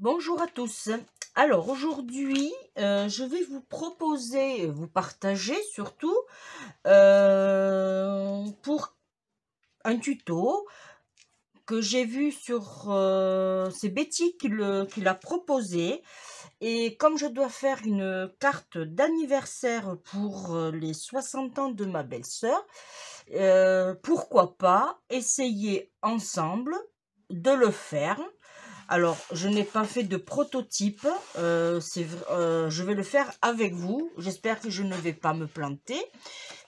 Bonjour à tous. Alors aujourd'hui, je vais vous proposer, vous partager surtout, pour un tuto que j'ai vu sur, c'est Betty qui l'a proposé. Et comme je dois faire une carte d'anniversaire pour, les 60 ans de ma belle-sœur, pourquoi pas essayer ensemble de le faire. Alors, je n'ai pas fait de prototype, je vais le faire avec vous. J'espère que je ne vais pas me planter.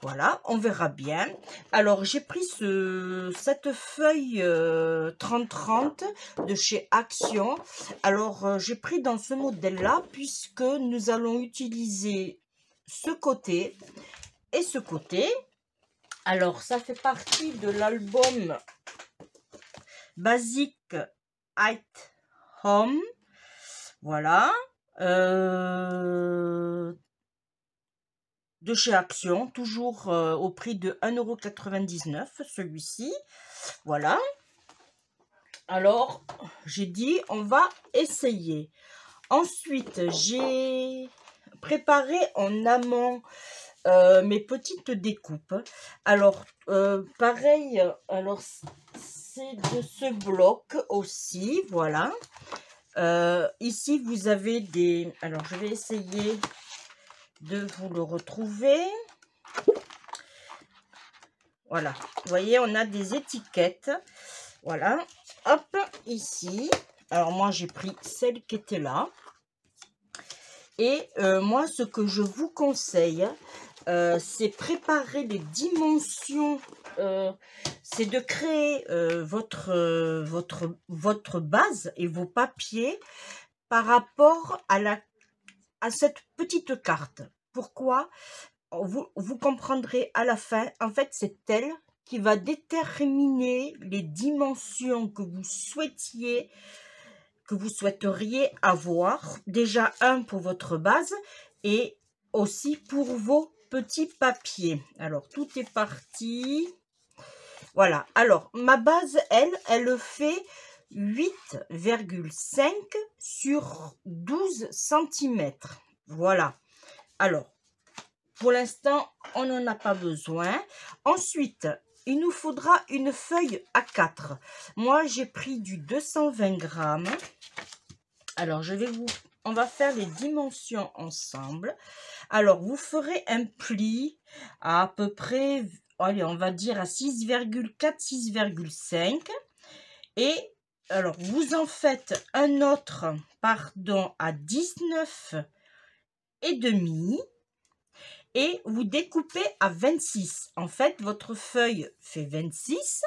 Voilà, on verra bien. Alors, j'ai pris cette feuille 30-30 de chez Action. Alors, j'ai pris dans ce modèle-là puisque nous allons utiliser ce côté et ce côté. Alors, ça fait partie de l'album Basic Height Home, voilà, de chez Action, toujours au prix de 1,99 € celui-ci, voilà. Alors, j'ai dit, on va essayer. Ensuite, j'ai préparé en amont mes petites découpes. Alors, pareil, alors c'est de ce bloc aussi, voilà. Ici, vous avez des... Alors, je vais essayer de vous le retrouver. Voilà. Vous voyez, on a des étiquettes. Voilà. Hop, ici. Alors, moi, j'ai pris celle qui était là. Et moi, ce que je vous conseille, c'est préparer les dimensions. C'est de créer votre base et vos papiers par rapport à cette petite carte. Pourquoi? Vous comprendrez à la fin. En fait, c'est elle qui va déterminer les dimensions que vous souhaiteriez avoir. Déjà, pour votre base et aussi pour vos petits papiers. Alors, tout est parti. Voilà. Alors, ma base, elle fait 8,5 sur 12 cm. Voilà. Alors, pour l'instant, on n'en a pas besoin. Ensuite, il nous faudra une feuille A4. Moi, j'ai pris du 220 grammes. Alors, on va faire les dimensions ensemble. Alors, vous ferez un pli à peu près, allez, on va dire à 6,4, 6,5. Et alors, vous en faites un autre, pardon, à 19,5. Et vous découpez à 26. En fait, votre feuille fait 26.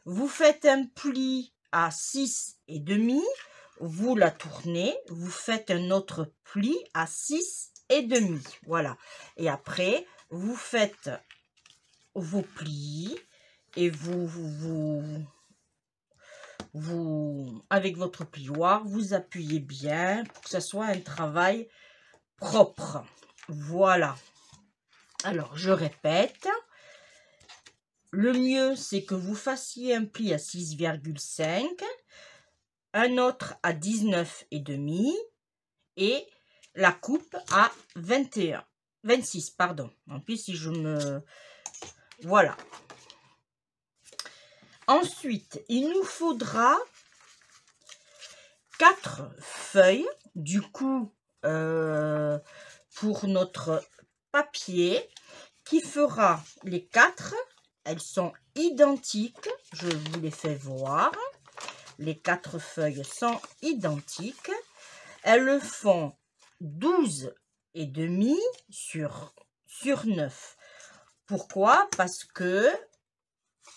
Vous faites un pli à 6,5. Vous la tournez. Vous faites un autre pli à 6,5. Voilà. Et après, vous faites vos plis et avec votre plioir, vous appuyez bien pour que ce soit un travail propre. Voilà. Alors, je répète. Le mieux, c'est que vous fassiez un pli à 6,5, un autre à 19,5 et la coupe à 26, pardon. En plus, si je me... Voilà. Ensuite, il nous faudra 4 feuilles. Du coup, pour notre papier, qui fera les 4. Elles sont identiques. Je vous les fais voir. Les 4 feuilles sont identiques. Elles font 12,5 sur 9. Pourquoi? Parce que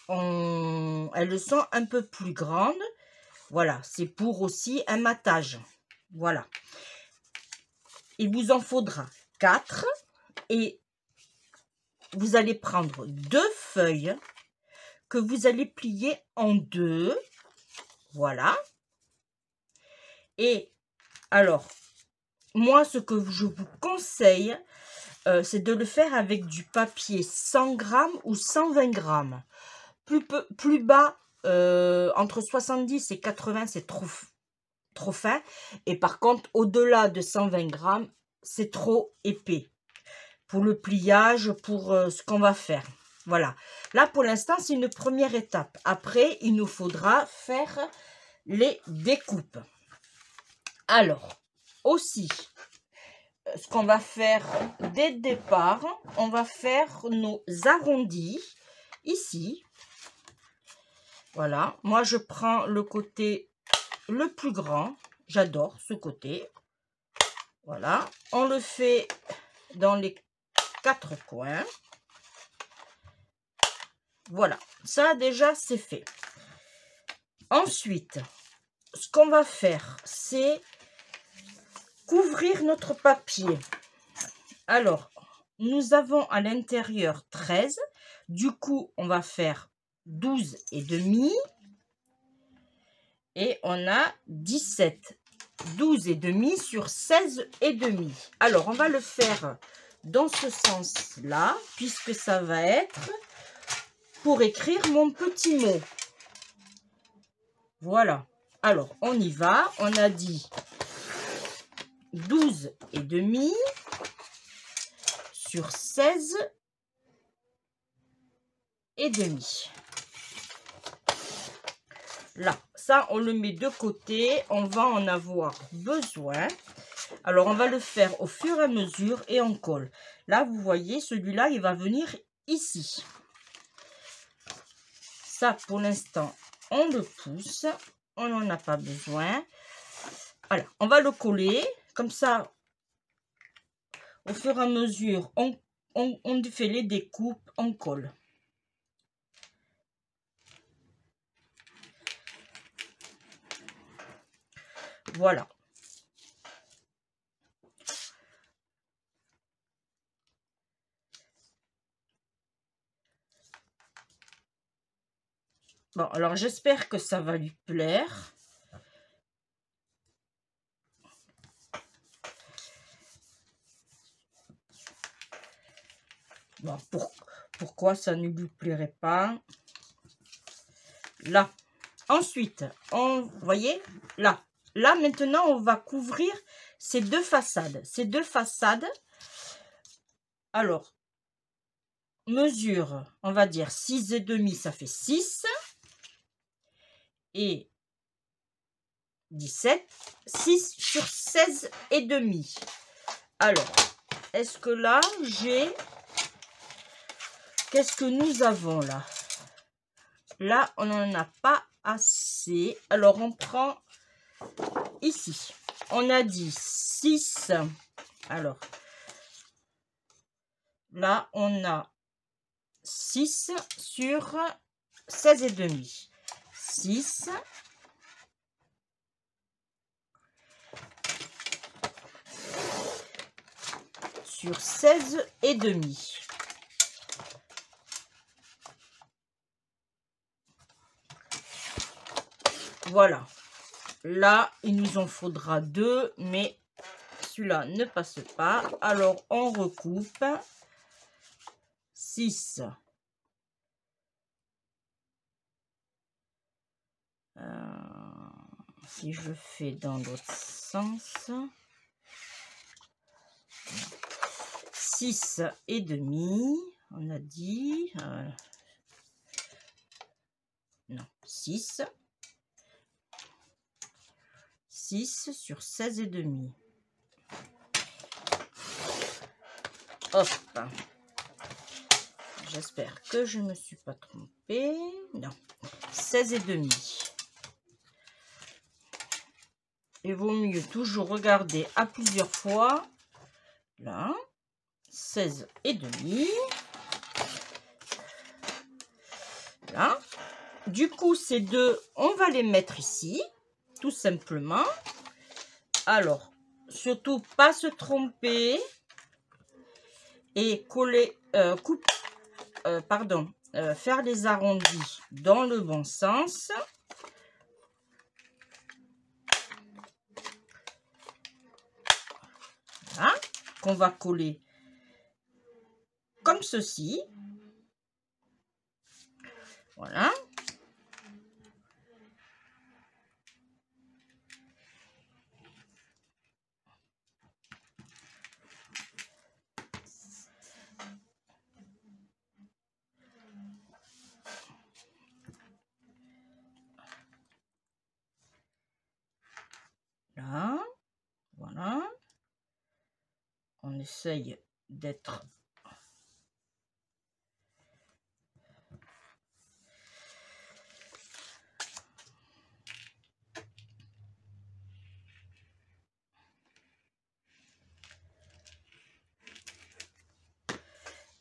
elles sont un peu plus grandes. Voilà, c'est pour aussi un matage. Voilà. Il vous en faudra 4 et vous allez prendre 2 feuilles que vous allez plier en 2. Voilà. Et alors, moi, ce que je vous conseille, c'est de le faire avec du papier 100 grammes ou 120 grammes. Plus bas, entre 70 et 80, c'est trop trop fin. Et par contre, au-delà de 120 grammes, c'est trop épais pour le pliage, pour ce qu'on va faire. Voilà. Là, pour l'instant, c'est une première étape. Après, il nous faudra faire les découpes. Alors, aussi, ce qu'on va faire dès le départ, on va faire nos arrondis ici. Voilà. Moi, je prends le côté le plus grand. J'adore ce côté. Voilà. On le fait dans les 4 coins. Voilà. Ça, déjà, c'est fait. Ensuite, ce qu'on va faire, c'est couvrir notre papier. Alors, nous avons à l'intérieur 13. Du coup, on va faire 12 et demi. Et on a 17. 12 et demi sur 16 et demi. Alors, on va le faire dans ce sens-là, puisque ça va être pour écrire mon petit mot. Voilà. Alors, on y va. On a dit 12 et demi sur 16 et demi. Là, ça, on le met de côté. On va en avoir besoin. Alors, on va le faire au fur et à mesure et on colle. Là, vous voyez, celui-là, il va venir ici. Ça, pour l'instant, on le pousse. On n'en a pas besoin. Voilà, on va le coller. Comme ça, au fur et à mesure, on fait les découpes, on colle. Voilà. Bon, alors j'espère que ça va lui plaire. Bon, pourquoi ça ne lui plairait pas? Là. Ensuite, vous voyez, là. Là, maintenant, on va couvrir ces deux façades. Ces deux façades. Alors, mesure, on va dire 6 et demi, ça fait 6. Et 17, 6 sur 16 et demi. Alors, est-ce que là, j'ai... Qu'est-ce que nous avons là? Là, on n'en a pas assez. Alors, on prend ici. On a dit 6. Alors, là, on a 6 sur 16 et demi. 6. Sur 16 et demi. Voilà. Là, il nous en faudra 2, mais celui-là ne passe pas. Alors, on recoupe. 6. Si je fais dans l'autre sens. 6 et demi. On a dit... non, 6. 6 sur 16 et demi. Hop. J'espère que je ne me suis pas trompée. Non. 16 et demi. Il vaut mieux toujours regarder à plusieurs fois. Là. 16 et demi. Là. Du coup, ces deux, on va les mettre ici. Tout simplement. Alors, surtout pas se tromper. Et coller, faire les arrondis dans le bon sens. Voilà, qu'on va coller comme ceci. Voilà. Voilà. On essaye d'être...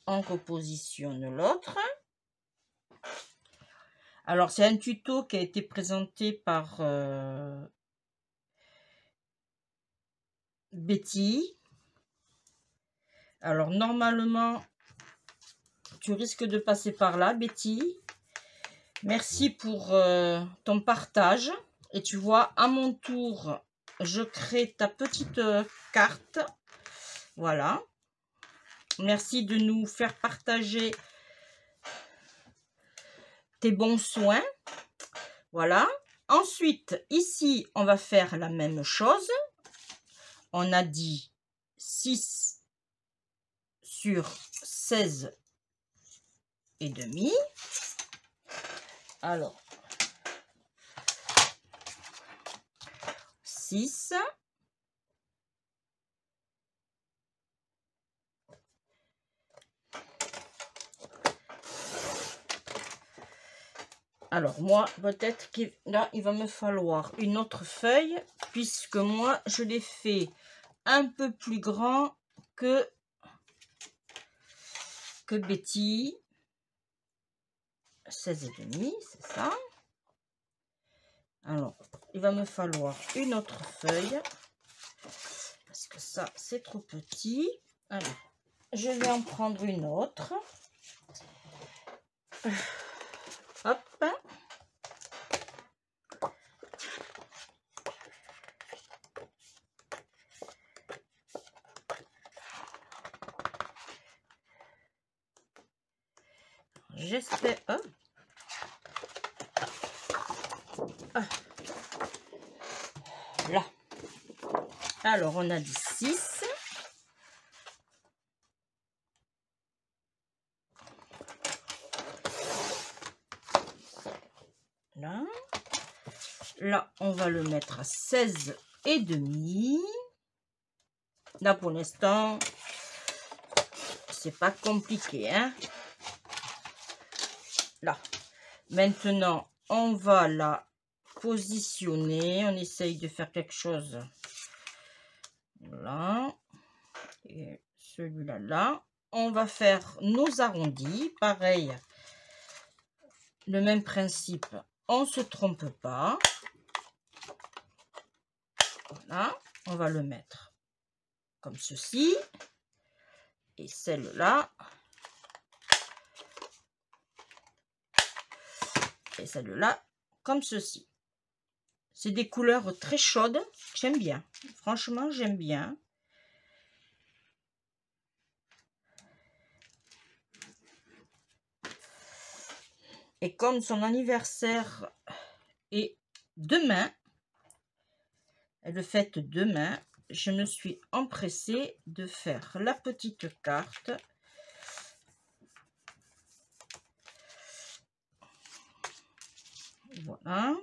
On repositionne l'autre. Alors, c'est un tuto qui a été présenté par Betty. Alors, normalement, tu risques de passer par là, Betty. Merci pour ton partage. Et tu vois, à mon tour, je crée ta petite carte. Voilà. Merci de nous faire partager tes bons soins. Voilà. Ensuite, ici, on va faire la même chose. On a dit 6 sur 16 et demi. Alors, 6. Alors, moi, peut-être que là, il va me falloir une autre feuille, puisque moi, je l'ai fait un peu plus grand que Betty. 16 et demi, c'est ça. Alors, il va me falloir une autre feuille, parce que ça, c'est trop petit. Alors, je vais en prendre une autre. Hop. J'espère... Oh. Ah. Là. Alors, on a dit 6. Là. Là, on va le mettre à 16 et demi. Là, pour l'instant, c'est pas compliqué, hein. Là. Maintenant, on va la positionner. On essaye de faire quelque chose. Voilà. Et celui-là, là. On va faire nos arrondis. Pareil. Le même principe. On ne se trompe pas. Voilà. On va le mettre comme ceci. Et celle-là. Et celle-là comme ceci. C'est des couleurs très chaudes. J'aime bien. Franchement, j'aime bien. Et comme son anniversaire est demain, elle le fête demain, je me suis empressée de faire la petite carte. Voilà.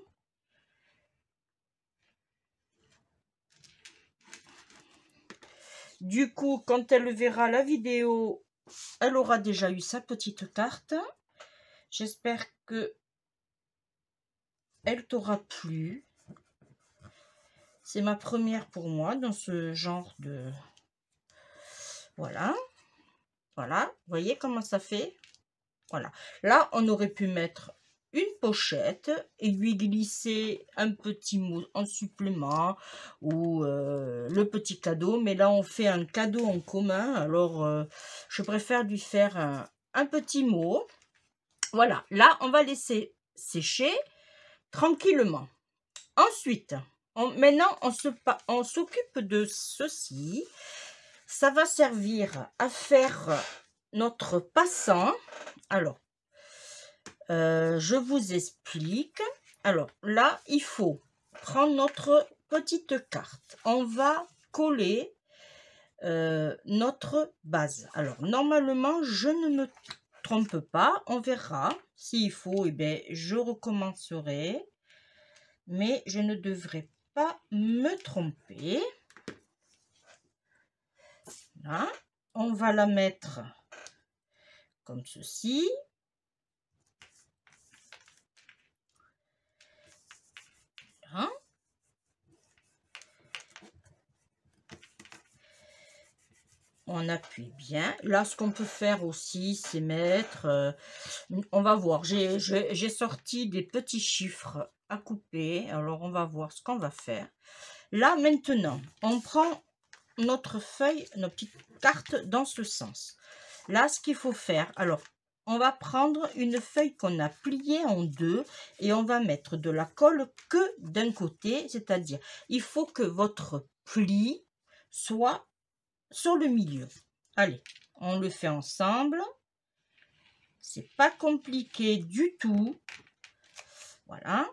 Du coup, quand elle verra la vidéo, elle aura déjà eu sa petite carte. J'espère que elle t'aura plu. C'est ma première pour moi dans ce genre de... Voilà. Voilà. Vous voyez comment ça fait? Voilà. Là, on aurait pu mettre une pochette et lui glisser un petit mot en supplément ou le petit cadeau. Mais là, on fait un cadeau en commun. Alors, je préfère lui faire un petit mot. Voilà. Là, on va laisser sécher tranquillement. Ensuite, maintenant, on s'occupe de ceci. Ça va servir à faire notre passant. Alors, je vous explique. Alors, là, il faut prendre notre petite carte. On va coller notre base. Alors, normalement, je ne me trompe pas. On verra. S'il faut, eh bien, je recommencerai. Mais je ne devrais pas me tromper. Voilà. On va la mettre comme ceci. Voilà. On appuie bien. Là, ce qu'on peut faire aussi, c'est mettre... on va voir. J'ai sorti des petits chiffres à couper. Alors, on va voir ce qu'on va faire. Là, maintenant, on prend notre feuille, nos petites cartes dans ce sens. Là, ce qu'il faut faire, alors, on va prendre une feuille qu'on a pliée en deux et on va mettre de la colle que d'un côté, c'est-à-dire, il faut que votre pli soit sur le milieu. Allez, on le fait ensemble. C'est pas compliqué du tout. Voilà.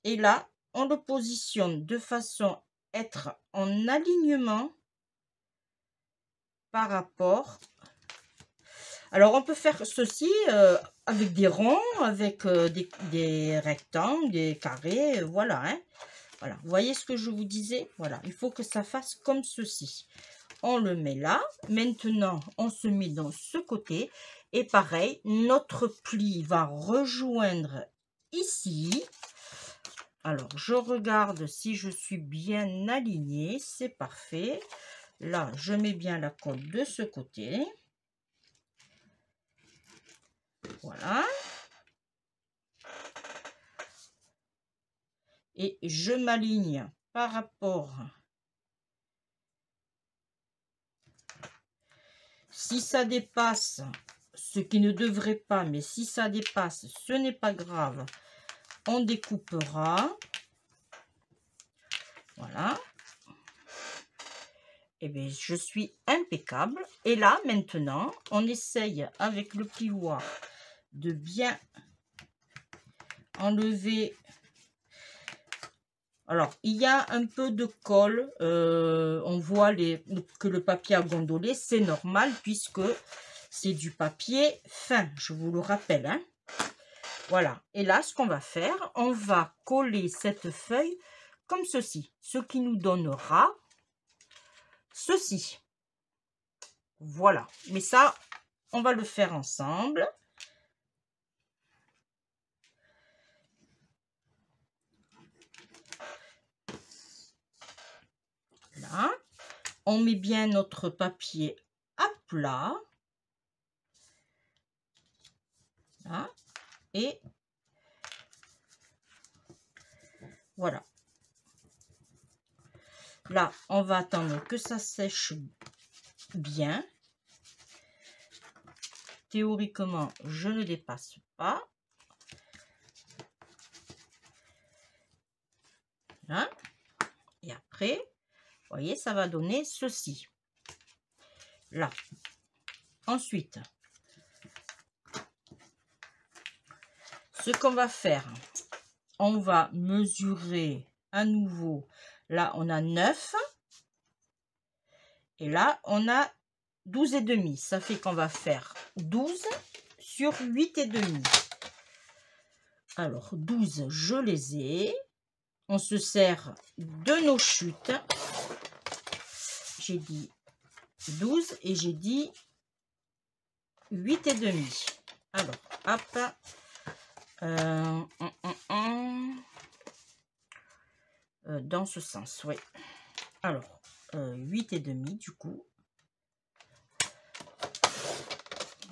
Et là, on le positionne de façon à être en alignement par rapport. Alors, on peut faire ceci avec des ronds, avec des rectangles, des carrés, voilà. Hein. Voilà, vous voyez ce que je vous disais? Voilà, il faut que ça fasse comme ceci. On le met là. Maintenant, on se met dans ce côté. Et pareil, notre pli va rejoindre ici. Alors, je regarde si je suis bien alignée. C'est parfait. Là, je mets bien la colle de ce côté. Voilà. Et je m'aligne par rapport. Si ça dépasse, ce qui ne devrait pas, mais si ça dépasse, ce n'est pas grave. On découpera. Voilà. Et bien, je suis impeccable. Et là, maintenant, on essaye avec le plioir de bien enlever. Alors, il y a un peu de colle. On voit que le papier a gondolé. C'est normal puisque c'est du papier fin. Je vous le rappelle. Hein. Voilà. Et là, ce qu'on va faire, on va coller cette feuille comme ceci. Ce qui nous donnera ceci. Voilà. Mais ça, on va le faire ensemble. Là. On met bien notre papier à plat. Là. Et voilà. Là, on va attendre que ça sèche bien. Théoriquement, je ne dépasse pas. Là. Et après, vous voyez, ça va donner ceci. Là. Ensuite, ce qu'on va faire, on va mesurer à nouveau. Là, on a 9. Et là, on a 12,5. Ça fait qu'on va faire 12 sur 8,5. Alors, 12, je les ai. On se sert de nos chutes. J'ai dit 12 et j'ai dit 8,5. Alors, hop. Dans ce sens, oui. Alors, 8,5 du coup.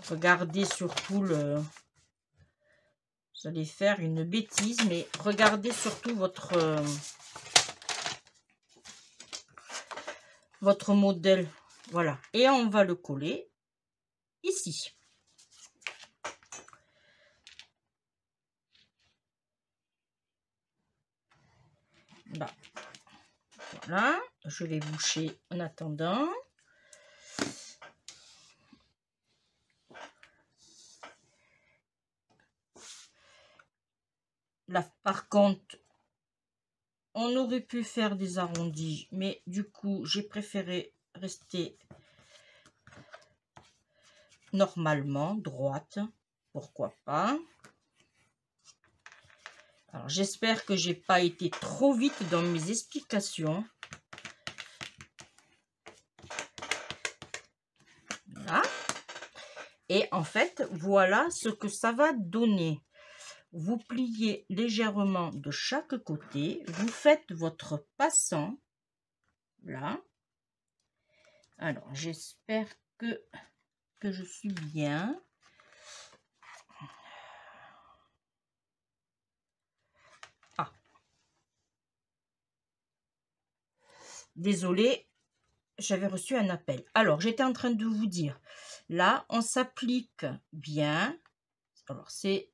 Regardez surtout le... Vous allez faire une bêtise, mais regardez surtout votre modèle. Voilà. Et on va le coller ici. Là. Voilà. Je vais boucher en attendant. Là, par contre, on aurait pu faire des arrondis, mais du coup, j'ai préféré rester normalement droite. Pourquoi pas? Alors, j'espère que j'ai pas été trop vite dans mes explications. Et en fait, voilà ce que ça va donner. Vous pliez légèrement de chaque côté. Vous faites votre passant. Là. Alors, j'espère que je suis bien. Ah. Désolée, j'avais reçu un appel. Alors, j'étais en train de vous dire, là, on s'applique bien. Alors, c'est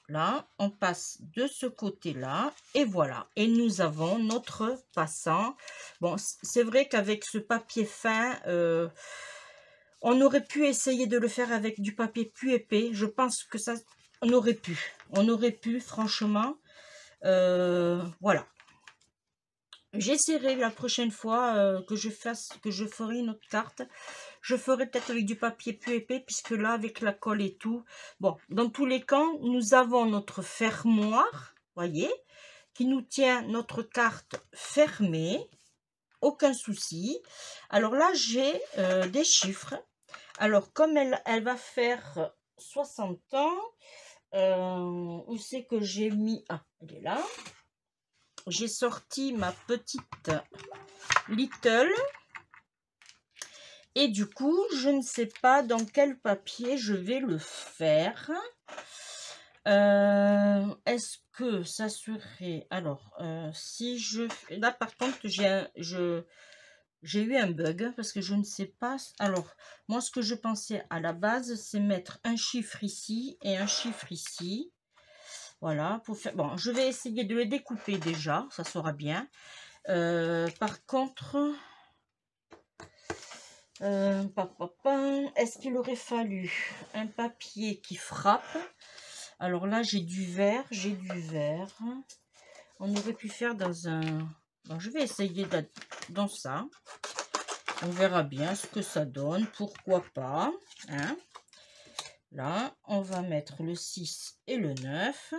là, on passe de ce côté-là, et voilà. Et nous avons notre passant. Bon, c'est vrai qu'avec ce papier fin, on aurait pu essayer de le faire avec du papier plus épais. Je pense que ça, on aurait pu, franchement. Voilà. J'essaierai la prochaine fois que je ferai une autre carte. Je ferai peut-être avec du papier plus épais, puisque là, avec la colle et tout. Bon, dans tous les cas, nous avons notre fermoir, voyez, qui nous tient notre carte fermée. Aucun souci. Alors là, j'ai des chiffres. Alors, comme elle va faire 60 ans, où c'est que j'ai mis... Ah, elle est là. J'ai sorti ma petite Little. Et du coup, je ne sais pas dans quel papier je vais le faire. Est-ce que ça serait... Alors, si je... Là, par contre, j'ai eu un bug parce que je ne sais pas... Alors, moi, ce que je pensais à la base, c'est mettre un chiffre ici et un chiffre ici. Voilà, pour faire... Bon, je vais essayer de les découper déjà, ça sera bien. Par contre... Est-ce qu'il aurait fallu un papier qui frappe? Alors là, j'ai du vert, On aurait pu faire dans un... Bon, je vais essayer dans ça. On verra bien ce que ça donne. Pourquoi pas, hein? Là, on va mettre le 6 et le 9.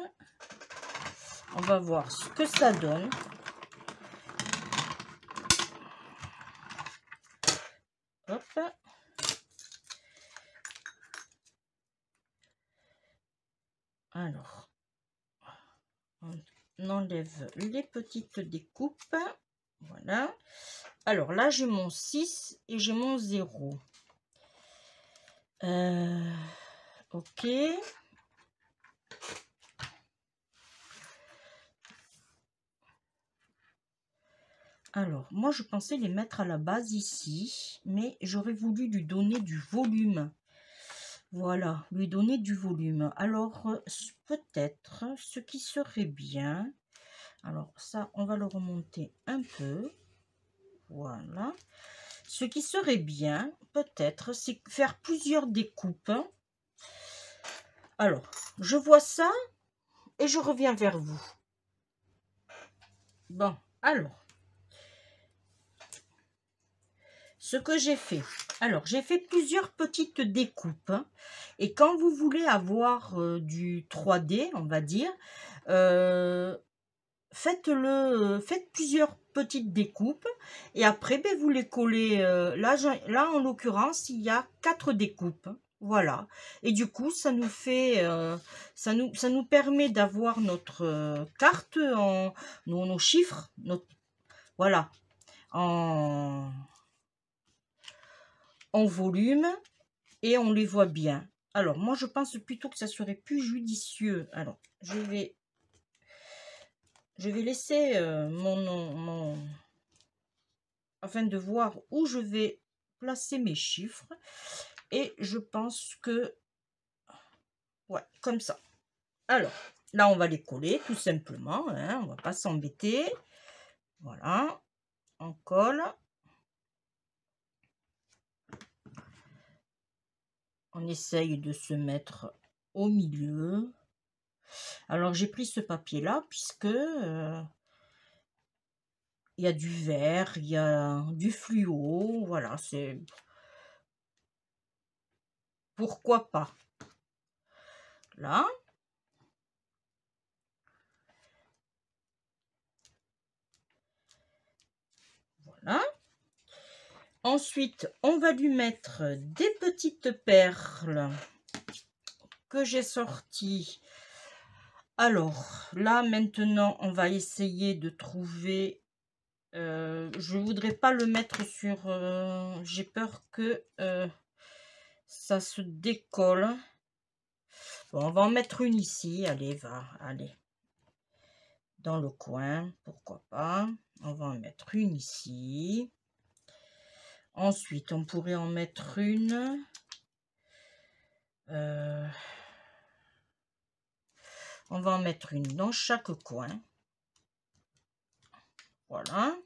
On va voir ce que ça donne. Hop. Alors, on enlève les petites découpes. Voilà. Alors là, j'ai mon 6 et j'ai mon 0. Ok. Alors, moi, je pensais les mettre à la base ici, mais j'aurais voulu lui donner du volume. Voilà, lui donner du volume. Alors, peut-être, ce qui serait bien... Alors, ça, on va le remonter un peu. Voilà. Ce qui serait bien, peut-être, c'est faire plusieurs découpes. Alors, je vois ça et je reviens vers vous. Bon, alors... Ce que j'ai fait, alors j'ai fait plusieurs petites découpes, hein, et quand vous voulez avoir du 3D, on va dire, faites plusieurs petites découpes et après ben, vous les collez. Là en l'occurrence il y a 4 découpes, voilà, et du coup ça nous fait ça nous permet d'avoir notre carte en nos chiffres, voilà, en volume, et on les voit bien. Alors moi je pense plutôt que ça serait plus judicieux. Alors je vais laisser mon afin de voir où je vais placer mes chiffres, et je pense que ouais, comme ça. Alors là on va les coller tout simplement, hein, on va pas s'embêter. Voilà, on colle. On essaye de se mettre au milieu. Alors j'ai pris ce papier là puisque il y a du vert, il y a du fluo, voilà, c'est pourquoi pas. Là. Voilà. Ensuite, on va lui mettre des petites perles que j'ai sorties. Alors, là, maintenant, on va essayer de trouver... je voudrais pas le mettre sur... j'ai peur que ça se décolle. Bon, on va en mettre une ici. Allez, allez. Dans le coin, pourquoi pas. On va en mettre une ici. Ensuite, on pourrait en mettre une. On va en mettre une dans chaque coin. Voilà.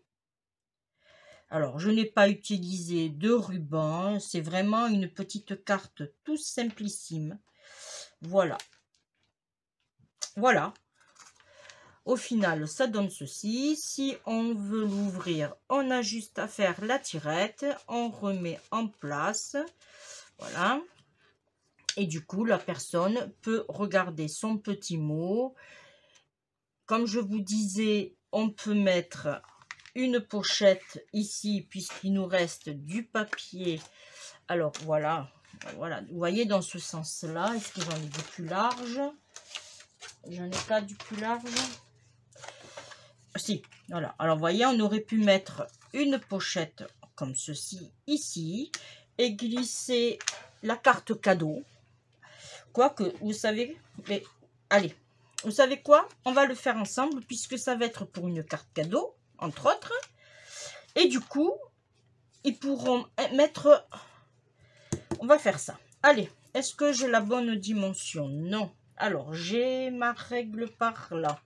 Alors, je n'ai pas utilisé de ruban. C'est vraiment une petite carte tout simplissime. Voilà. Voilà. Au final, ça donne ceci. Si on veut l'ouvrir, on a juste à faire la tirette. On remet en place. Voilà. Et du coup, la personne peut regarder son petit mot. Comme je vous disais, on peut mettre une pochette ici, puisqu'il nous reste du papier. Alors, voilà. Voilà. Vous voyez, dans ce sens-là, est-ce que j'en ai du plus large? J'en ai pas du plus large. Si, voilà. Alors, vous voyez, on aurait pu mettre une pochette comme ceci, ici, et glisser la carte cadeau. Quoique, vous savez, mais allez, vous savez quoi? On va le faire ensemble puisque ça va être pour une carte cadeau, entre autres. Et du coup, ils pourront mettre... On va faire ça. Allez, est-ce que j'ai la bonne dimension? Non. Alors, j'ai ma règle par là.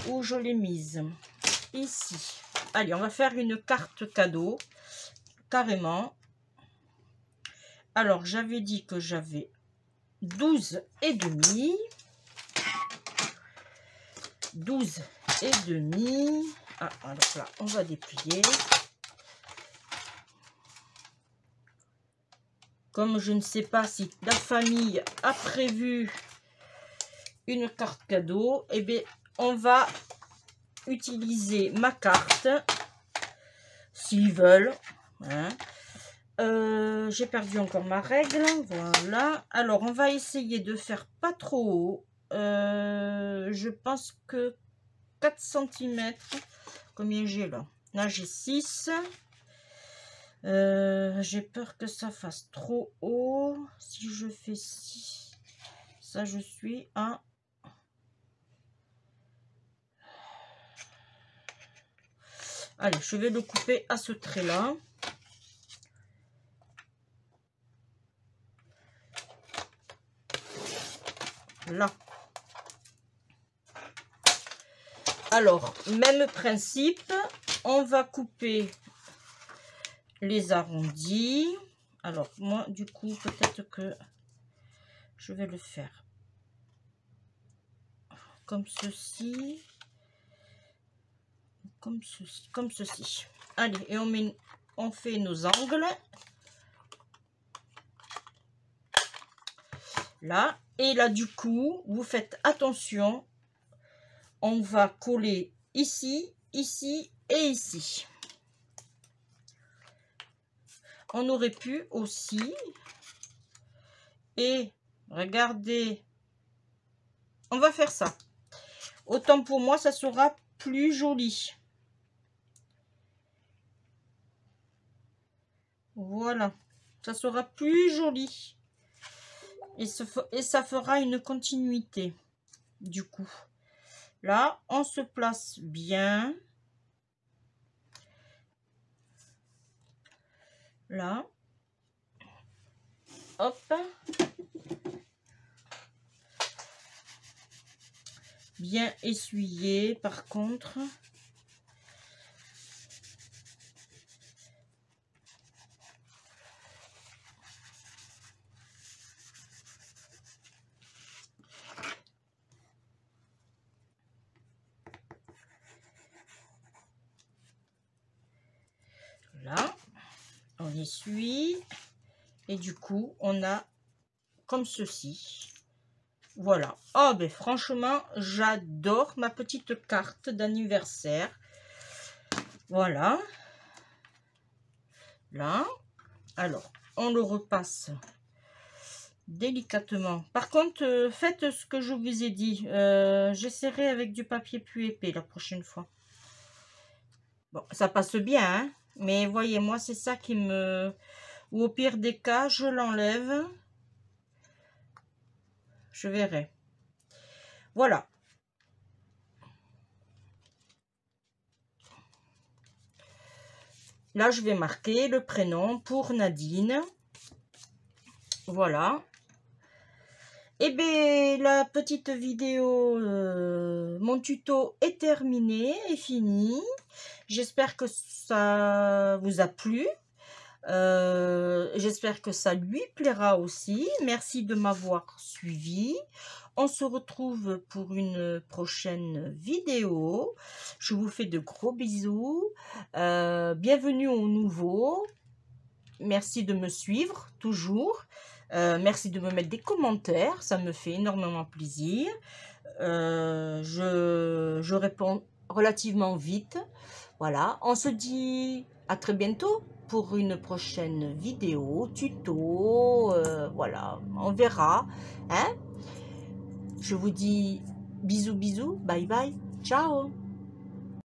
Où je l'ai mise? Ici. Allez, on va faire une carte cadeau. Carrément. Alors, j'avais dit que j'avais 12 et demi. 12 et demi. Ah, alors là, on va déplier. Comme je ne sais pas si la famille a prévu une carte cadeau, eh bien, on va utiliser ma carte, s'ils veulent. Hein. J'ai perdu encore ma règle. Voilà. Alors, on va essayer de faire pas trop haut. Je pense que 4 cm. Combien j'ai là? Là, j'ai 6. J'ai peur que ça fasse trop haut. Si je fais 6, ça, je suis à... Allez, je vais le couper à ce trait-là. Là. Alors, même principe, on va couper les arrondis. Alors, moi, du coup, peut-être que je vais le faire comme ceci. Comme ceci. Allez, et on fait nos angles. Là. Et là, du coup, vous faites attention. On va coller ici, ici et ici. On aurait pu aussi. Et regardez. On va faire ça. Autant pour moi, ça sera plus joli. Voilà. Ça sera plus joli. Et ça fera une continuité. Du coup. Là, on se place bien. Là. Hop. Bien essuyé, par contre. Là, on essuie. Et du coup, on a comme ceci. Voilà. Oh, ben franchement, j'adore ma petite carte d'anniversaire. Voilà. Là. Alors, on le repasse délicatement. Par contre, faites ce que je vous ai dit. J'essaierai avec du papier plus épais la prochaine fois. Bon, ça passe bien, hein, mais voyez, moi, c'est ça qui me... Ou au pire des cas, je l'enlève. Je verrai. Voilà. Là, je vais marquer le prénom pour Nadine. Voilà. Et bien, la petite vidéo, mon tuto est terminé, est fini. J'espère que ça vous a plu. J'espère que ça lui plaira aussi. Merci de m'avoir suivi. On se retrouve pour une prochaine vidéo. Je vous fais de gros bisous. Bienvenue aux nouveaux. Merci de me suivre toujours. Merci de me mettre des commentaires. Ça me fait énormément plaisir. Je réponds relativement vite. Voilà. On se dit à très bientôt pour une prochaine vidéo, tuto. Voilà. On verra. Hein? Je vous dis bisous, bisous. Bye bye. Ciao.